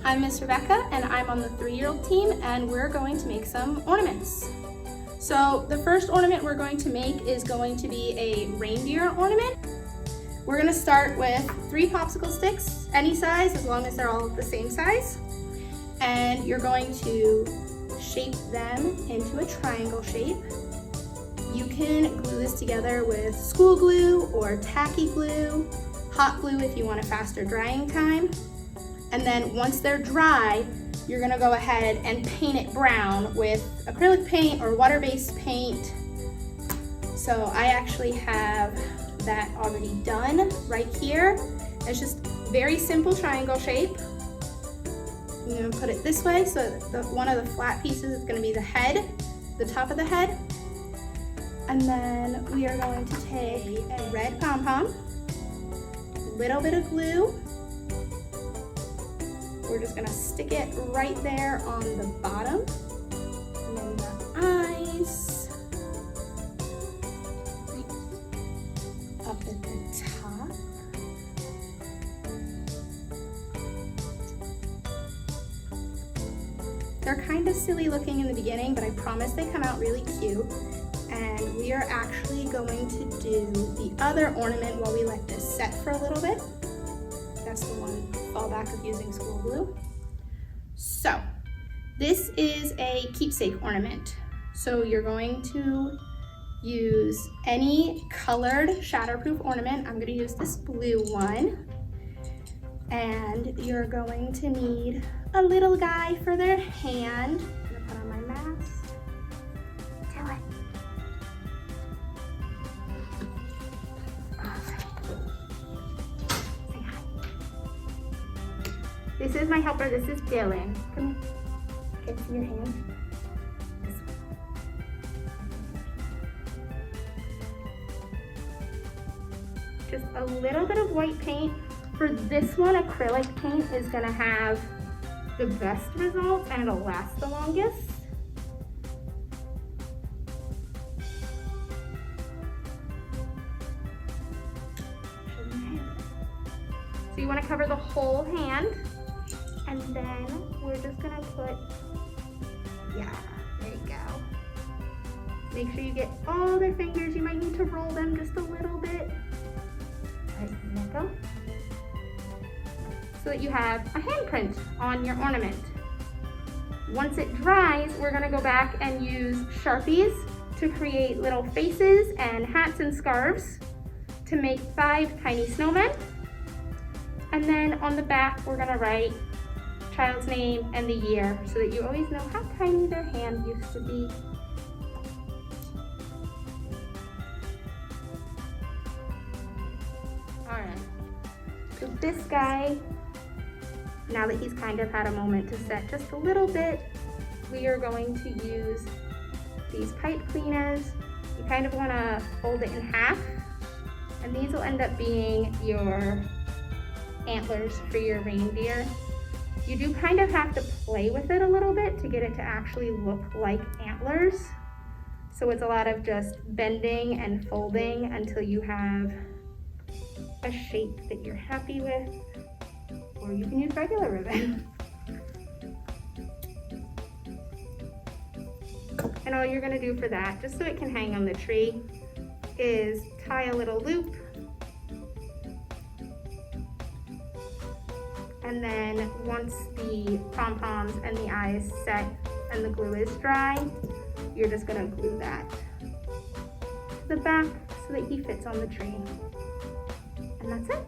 I'm Miss Rebecca and I'm on the 3-year-old team and we're going to make some ornaments. So the first ornament we're going to make is going to be a reindeer ornament. We're going to start with 3 popsicle sticks, any size as long as they're all the same size. And you're going to shape them into a triangle shape. You can glue this together with school glue or tacky glue, hot glue if you want a faster drying time. And then once they're dry, you're gonna go ahead and paint it brown with acrylic paint or water-based paint. So I actually have that already done right here. It's just very simple triangle shape. I'm gonna put it this way so one of the flat pieces is gonna be the head, the top of the head. And then we are going to take a red pom-pom, a little bit of glue. We're just gonna stick it right there on the bottom. And then the eyes up at the top. They're kind of silly looking in the beginning, but I promise they come out really cute. And we are actually going to do the other ornament while we let this set for a little bit. That's the one fallback of using school glue. So this is a keepsake ornament. So you're going to use any colored shatterproof ornament. I'm going to use this blue one. And you're going to need a little guy for their hand. I'm going to put on my mask. This is my helper, this is Dylan. Come here. Can I see your hand? This one. Just a little bit of white paint. For this one, acrylic paint is gonna have the best results and it'll last the longest. So you wanna cover the whole hand. And then we're just gonna put, yeah, there you go. Make sure you get all their fingers. You might need to roll them just a little bit. All right, there you go. So that you have a handprint on your ornament. Once it dries, we're gonna go back and use Sharpies to create little faces and hats and scarves to make 5 tiny snowmen. And then on the back, we're gonna write child's name and the year so that you always know how tiny their hand used to be. Alright, so this guy, now that he's kind of had a moment to set just a little bit, we are going to use these pipe cleaners. You kind of want to fold it in half, and these will end up being your antlers for your reindeer. You do kind of have to play with it a little bit to get it to actually look like antlers. So it's a lot of just bending and folding until you have a shape that you're happy with, or you can use regular ribbon. And all you're gonna do for that, just so it can hang on the tree, is tie a little loop. And then once the pom-poms and the eyes set and the glue is dry, you're just gonna glue that to the back so that he fits on the tree. And that's it.